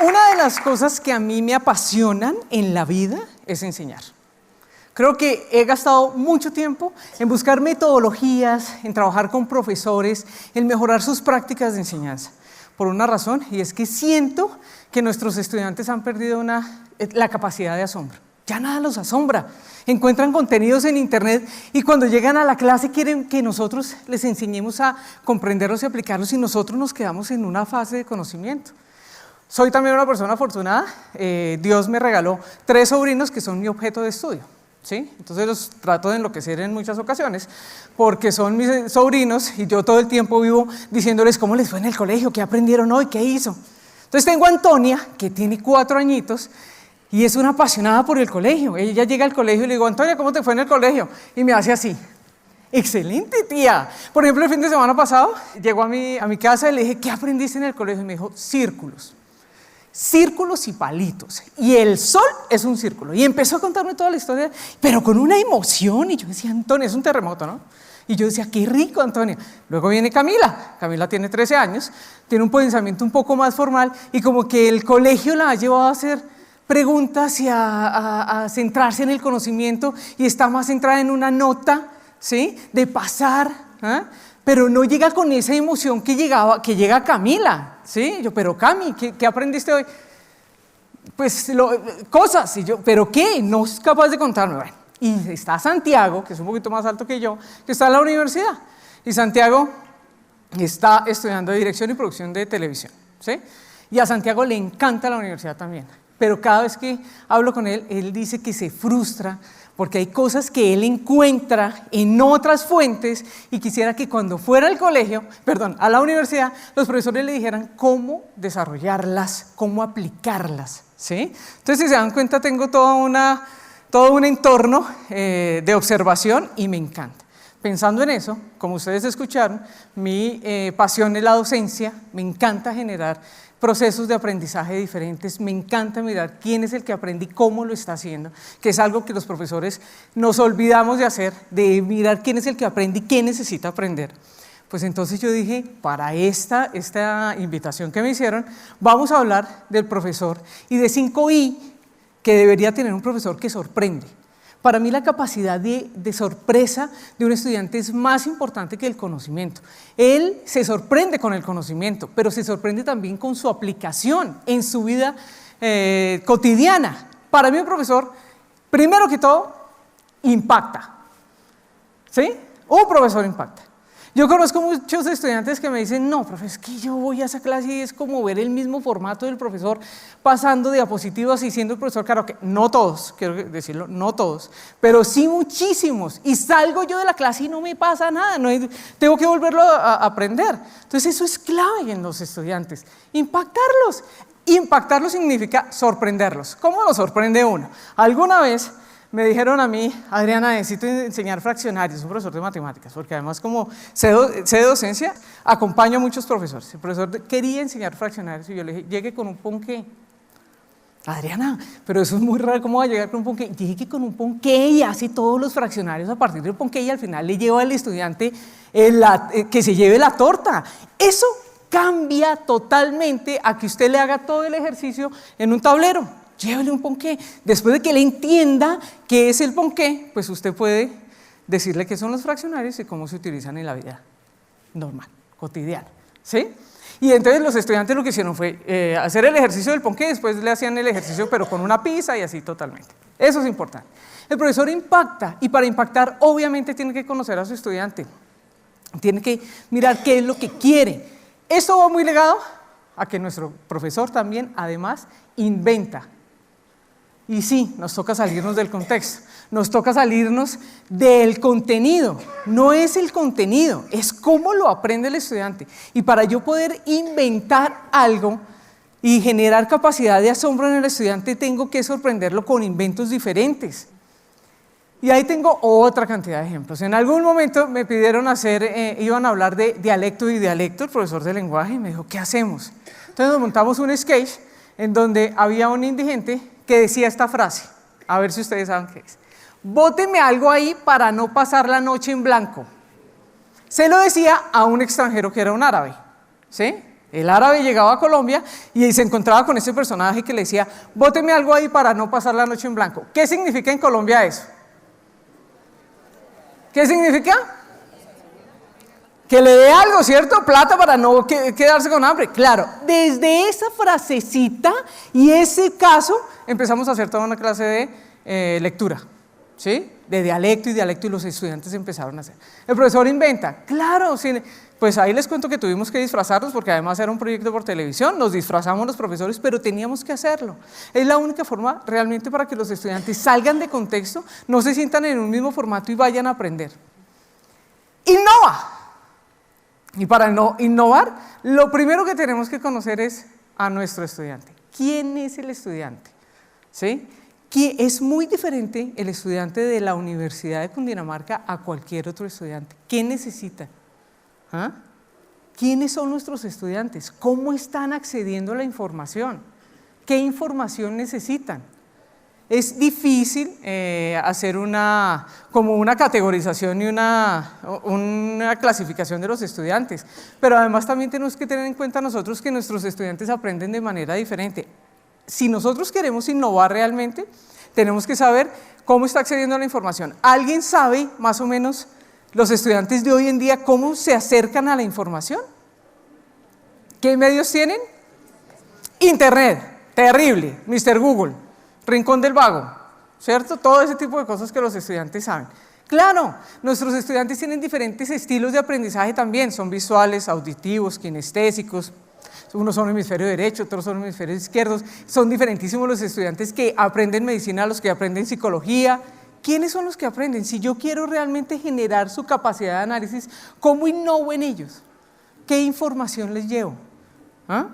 Una de las cosas que a mí me apasionan en la vida es enseñar. Creo que he gastado mucho tiempo en buscar metodologías, en trabajar con profesores, en mejorar sus prácticas de enseñanza. Por una razón, y es que siento que nuestros estudiantes han perdido la capacidad de asombro. Ya nada los asombra. Encuentran contenidos en internet y cuando llegan a la clase quieren que nosotros les enseñemos a comprenderlos y aplicarlos y nosotros nos quedamos en una fase de conocimiento. Soy también una persona afortunada. Dios me regaló 3 sobrinos que son mi objeto de estudio. ¿Sí? Entonces los trato de enloquecer en muchas ocasiones porque son mis sobrinos y yo todo el tiempo vivo diciéndoles cómo les fue en el colegio, qué aprendieron hoy, qué hizo. Entonces tengo a Antonia, que tiene 4 añitos y es una apasionada por el colegio. Ella llega al colegio y le digo, Antonia, ¿cómo te fue en el colegio? Y me hace así, excelente tía. Por ejemplo, el fin de semana pasado llegó a mi casa y le dije, ¿qué aprendiste en el colegio? Y me dijo, círculos. Círculos y palitos, y el sol es un círculo, y empezó a contarme toda la historia, pero con una emoción, y yo decía, Antonia, es un terremoto, ¿no? Y yo decía, qué rico, Antonia. Luego viene Camila tiene 13 años, tiene un pensamiento un poco más formal, y como que el colegio la ha llevado a hacer preguntas y a centrarse en el conocimiento, y está más centrada en una nota, ¿sí? De pasar, ¿eh? Pero no llega con esa emoción que llega Camila, ¿sí? Yo, pero Cami, ¿qué aprendiste hoy? Pues cosas, y yo, ¿pero qué? No es capaz de contarme. Bueno, y está Santiago, que es un poquito más alto que yo, que está en la universidad, y Santiago está estudiando dirección y producción de televisión, ¿sí? Y a Santiago le encanta la universidad también, pero cada vez que hablo con él, él dice que se frustra porque hay cosas que él encuentra en otras fuentes y quisiera que cuando fuera al colegio, a la universidad, los profesores le dijeran cómo desarrollarlas, cómo aplicarlas, ¿sí? Entonces, si se dan cuenta, tengo todo un entorno de observación y me encanta. Pensando en eso, como ustedes escucharon, mi pasión es la docencia, me encanta generar procesos de aprendizaje diferentes, me encanta mirar quién es el que aprende y cómo lo está haciendo, que es algo que los profesores nos olvidamos de hacer, de mirar quién es el que aprende y quién necesita aprender. Pues entonces yo dije, para esta invitación que me hicieron, vamos a hablar del profesor y de 5I que debería tener un profesor que sorprende. Para mí la capacidad de sorpresa de un estudiante es más importante que el conocimiento. Él se sorprende con el conocimiento, pero se sorprende también con su aplicación en su vida cotidiana. Para mí un profesor, primero que todo, impacta. ¿Sí? Un profesor impacta. Yo conozco muchos estudiantes que me dicen, no, profe, es que yo voy a esa clase y es como ver el mismo formato del profesor pasando diapositivas y siendo el profesor, claro que no todos, quiero decirlo, no todos, pero sí muchísimos, y salgo yo de la clase y no me pasa nada, tengo que volverlo a aprender. Entonces eso es clave en los estudiantes, impactarlos. Impactarlos significa sorprenderlos. ¿Cómo lo sorprende uno? Alguna vez me dijeron a mí, Adriana, necesito enseñar fraccionarios, un profesor de matemáticas, porque además como sé de docencia, acompaño a muchos profesores. El profesor quería enseñar fraccionarios y yo le dije, llegue con un ponqué. Adriana, pero eso es muy raro, ¿cómo va a llegar con un ponqué? Llegue con un ponqué y hace todos los fraccionarios a partir del ponqué y al final le lleva al estudiante que se lleve la torta. Eso cambia totalmente a que usted le haga todo el ejercicio en un tablero. Llévele un ponqué. Después de que le entienda qué es el ponqué, pues usted puede decirle qué son los fraccionarios y cómo se utilizan en la vida normal, cotidiana, ¿sí? Y entonces los estudiantes lo que hicieron fue hacer el ejercicio del ponqué, después le hacían el ejercicio pero con una pizza y así totalmente. Eso es importante. El profesor impacta y para impactar obviamente tiene que conocer a su estudiante, tiene que mirar qué es lo que quiere. Esto va muy ligado a que nuestro profesor también además inventa. Y sí, nos toca salirnos del contexto, nos toca salirnos del contenido. No es el contenido, es cómo lo aprende el estudiante. Y para yo poder inventar algo y generar capacidad de asombro en el estudiante, tengo que sorprenderlo con inventos diferentes. Y ahí tengo otra cantidad de ejemplos. En algún momento me pidieron iban a hablar de dialecto y dialecto, el profesor de lenguaje, y me dijo, ¿qué hacemos? Entonces nos montamos un sketch en donde había un indigente que decía esta frase, a ver si ustedes saben qué es. Bóteme algo ahí para no pasar la noche en blanco. Se lo decía a un extranjero que era un árabe, ¿sí? El árabe llegaba a Colombia y se encontraba con ese personaje que le decía, bóteme algo ahí para no pasar la noche en blanco. ¿Qué significa en Colombia eso? ¿Qué significa? Que le dé algo, ¿cierto? Plata para no quedarse con hambre. Claro, desde esa frasecita y ese caso empezamos a hacer toda una clase de lectura, ¿sí? De dialecto y los estudiantes empezaron a hacer. El profesor inventa, claro, sí, pues ahí les cuento que tuvimos que disfrazarnos porque además era un proyecto por televisión, nos disfrazamos los profesores, pero teníamos que hacerlo. Es la única forma realmente para que los estudiantes salgan de contexto, no se sientan en un mismo formato y vayan a aprender. ¡Innova! Y para innovar, lo primero que tenemos que conocer es a nuestro estudiante. ¿Quién es el estudiante? ¿Sí? Es muy diferente el estudiante de la Universidad de Cundinamarca a cualquier otro estudiante. ¿Qué necesita? ¿Ah? ¿Quiénes son nuestros estudiantes? ¿Cómo están accediendo a la información? ¿Qué información necesitan? Es difícil hacer como una categorización y una clasificación de los estudiantes, pero además también tenemos que tener en cuenta nosotros que nuestros estudiantes aprenden de manera diferente. Si nosotros queremos innovar realmente, tenemos que saber cómo está accediendo a la información. ¿Alguien sabe más o menos los estudiantes de hoy en día cómo se acercan a la información? ¿Qué medios tienen? Internet, terrible, Mr. Google, Rincón del Vago, ¿cierto? Todo ese tipo de cosas que los estudiantes saben. Claro, nuestros estudiantes tienen diferentes estilos de aprendizaje también, son visuales, auditivos, kinestésicos, unos son hemisferio derecho, otros son hemisferio izquierdo, son diferentísimos los estudiantes que aprenden medicina, los que aprenden psicología. ¿Quiénes son los que aprenden? Si yo quiero realmente generar su capacidad de análisis, ¿cómo innovo en ellos? ¿Qué información les llevo? ¿Ah?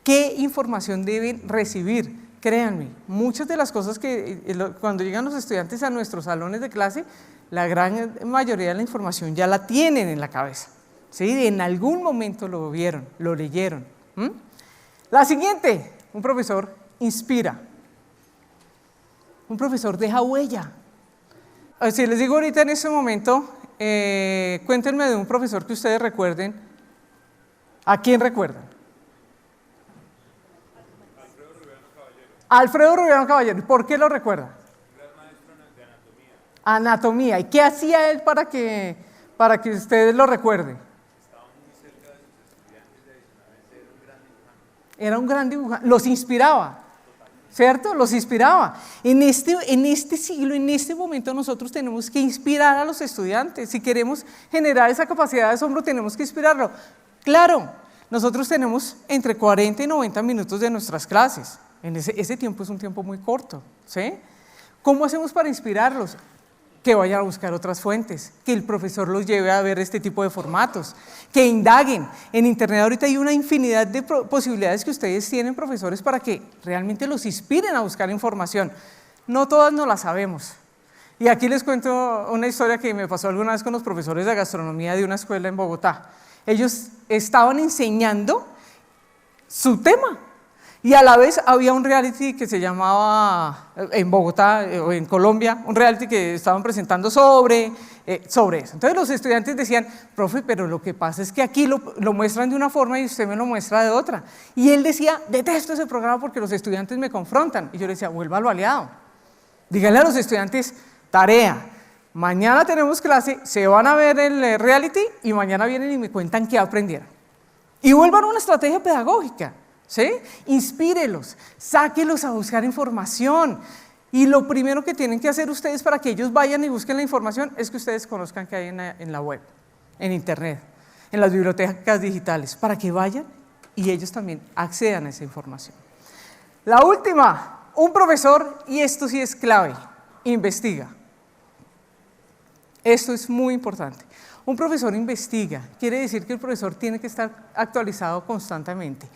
¿Qué información deben recibir? Créanme, muchas de las cosas que cuando llegan los estudiantes a nuestros salones de clase, la gran mayoría de la información ya la tienen en la cabeza, ¿sí? En algún momento lo vieron, lo leyeron. La siguiente, un profesor inspira, un profesor deja huella. Si les digo ahorita en este momento, cuéntenme de un profesor que ustedes recuerden. ¿A quién recuerdan? Alfredo Rubiano Caballero. ¿Y por qué lo recuerda? Un gran maestro de anatomía. Anatomía. ¿Y qué hacía él para que ustedes lo recuerden? Estaba muy cerca de sus estudiantes, adicionalmente era un gran dibujante. Era un gran dibujante. Los inspiraba, ¿cierto? Los inspiraba. En este siglo, en este momento, nosotros tenemos que inspirar a los estudiantes. Si queremos generar esa capacidad de asombro, tenemos que inspirarlo. Claro, nosotros tenemos entre 40 y 90 minutos de nuestras clases. Ese tiempo es un tiempo muy corto, ¿sí? ¿Cómo hacemos para inspirarlos? Que vayan a buscar otras fuentes, que el profesor los lleve a ver este tipo de formatos, que indaguen. En internet ahorita hay una infinidad de posibilidades que ustedes tienen, profesores, para que realmente los inspiren a buscar información. No todas no las sabemos. Y aquí les cuento una historia que me pasó alguna vez con los profesores de gastronomía de una escuela en Bogotá. Ellos estaban enseñando su tema. Y a la vez había un reality que se llamaba, en Bogotá o en Colombia, un reality que estaban presentando sobre eso. Entonces los estudiantes decían, profe, pero lo que pasa es que aquí lo muestran de una forma y usted me lo muestra de otra. Y él decía, detesto ese programa porque los estudiantes me confrontan. Y yo le decía, vuélvalo aliado. Díganle a los estudiantes, tarea, mañana tenemos clase, se van a ver el reality y mañana vienen y me cuentan qué aprendieron. Y vuelvan a una estrategia pedagógica. ¿Sí? Inspírelos, sáquelos a buscar información. Y lo primero que tienen que hacer ustedes para que ellos vayan y busquen la información es que ustedes conozcan qué hay en la web, en internet, en las bibliotecas digitales, para que vayan y ellos también accedan a esa información. La última, un profesor, y esto sí es clave, investiga. Esto es muy importante. Un profesor investiga, quiere decir que el profesor tiene que estar actualizado constantemente.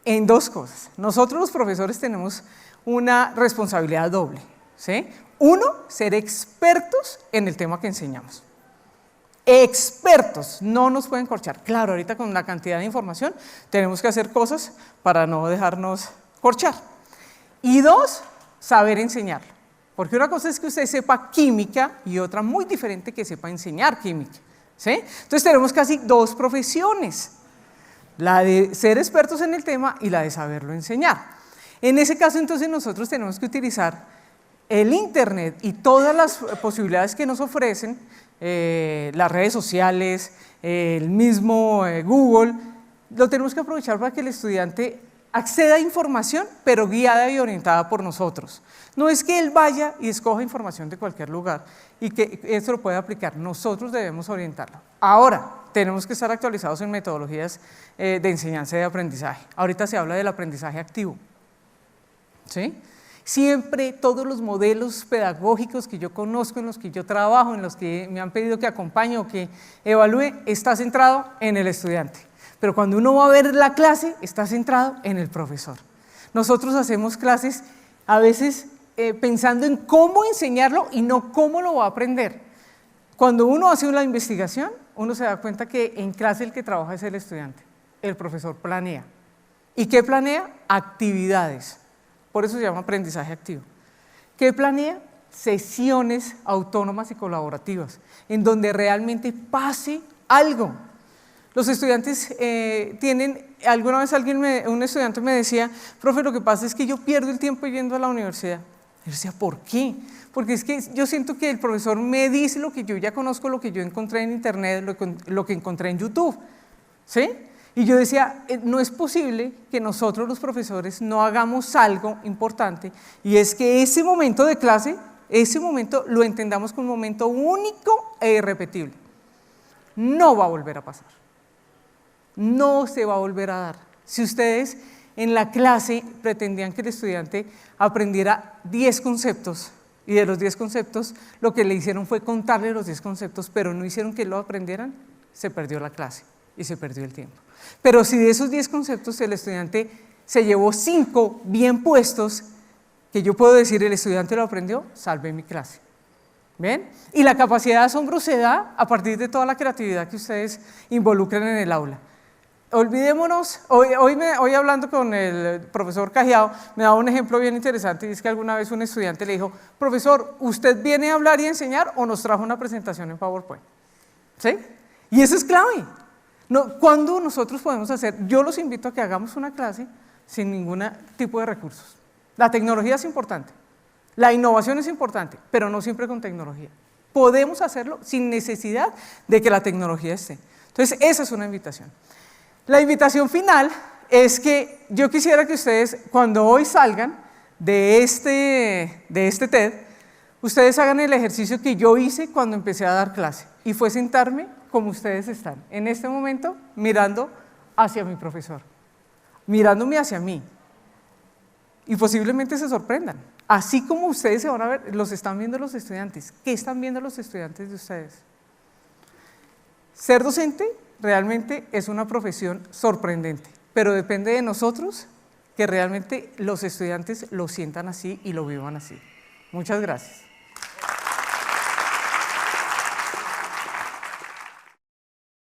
En dos cosas. Nosotros los profesores tenemos una responsabilidad doble, ¿sí? Uno, ser expertos en el tema que enseñamos. Expertos, no nos pueden corchar. Claro, ahorita con la cantidad de información tenemos que hacer cosas para no dejarnos corchar. Y dos, saber enseñarlo. Porque una cosa es que usted sepa química y otra muy diferente que sepa enseñar química, ¿sí? Entonces tenemos casi dos profesiones. la de ser expertos en el tema y la de saberlo enseñar. En ese caso, entonces, nosotros tenemos que utilizar el Internet y todas las posibilidades que nos ofrecen, las redes sociales, el mismo Google, lo tenemos que aprovechar para que el estudiante acceda a información, pero guiada y orientada por nosotros. No es que él vaya y escoja información de cualquier lugar y que esto lo pueda aplicar, nosotros debemos orientarlo. Ahora, tenemos que estar actualizados en metodologías de enseñanza y de aprendizaje. Ahorita se habla del aprendizaje activo, ¿sí? Siempre todos los modelos pedagógicos que yo conozco, en los que yo trabajo, en los que me han pedido que acompañe o que evalúe, está centrado en el estudiante. Pero cuando uno va a ver la clase, está centrado en el profesor. Nosotros hacemos clases a veces pensando en cómo enseñarlo y no cómo lo va a aprender. Cuando uno hace una investigación, uno se da cuenta que en clase el que trabaja es el estudiante. El profesor planea. ¿Y qué planea? Actividades. Por eso se llama aprendizaje activo. ¿Qué planea? Sesiones autónomas y colaborativas, en donde realmente pase algo. Los estudiantes alguna vez un estudiante me decía, profe, lo que pasa es que yo pierdo el tiempo yendo a la universidad. Yo decía, ¿por qué? Porque es que yo siento que el profesor me dice lo que yo ya conozco, lo que yo encontré en internet, lo que encontré en YouTube, ¿sí? Y yo decía, no es posible que nosotros los profesores no hagamos algo importante, y es que ese momento de clase, ese momento lo entendamos como un momento único e irrepetible. No va a volver a pasar. No se va a volver a dar. Si ustedes en la clase pretendían que el estudiante aprendiera 10 conceptos y de los 10 conceptos lo que le hicieron fue contarle los 10 conceptos, pero no hicieron que lo aprendieran, se perdió la clase y se perdió el tiempo. Pero si de esos 10 conceptos el estudiante se llevó 5 bien puestos, que yo puedo decir el estudiante lo aprendió, salvé mi clase. ¿Ven? Y la capacidad de asombro se da a partir de toda la creatividad que ustedes involucran en el aula. Olvidémonos, hoy hablando con el profesor Cajiao, me daba un ejemplo bien interesante, y es que alguna vez un estudiante le dijo, profesor, ¿usted viene a hablar y a enseñar o nos trajo una presentación en PowerPoint? ¿Sí? Y eso es clave. ¿Cuándo nosotros podemos hacer? Yo los invito a que hagamos una clase sin ningún tipo de recursos. La tecnología es importante, la innovación es importante, pero no siempre con tecnología. Podemos hacerlo sin necesidad de que la tecnología esté. Entonces, esa es una invitación. La invitación final es que yo quisiera que ustedes, cuando hoy salgan de este TED, ustedes hagan el ejercicio que yo hice cuando empecé a dar clase, y fue sentarme como ustedes están, en este momento, mirando hacia mi profesor, mirándome hacia mí, y posiblemente se sorprendan. Así como ustedes se van a ver, los están viendo los estudiantes. ¿Qué están viendo los estudiantes de ustedes? Ser docente realmente es una profesión sorprendente, pero depende de nosotros que realmente los estudiantes lo sientan así y lo vivan así. Muchas gracias.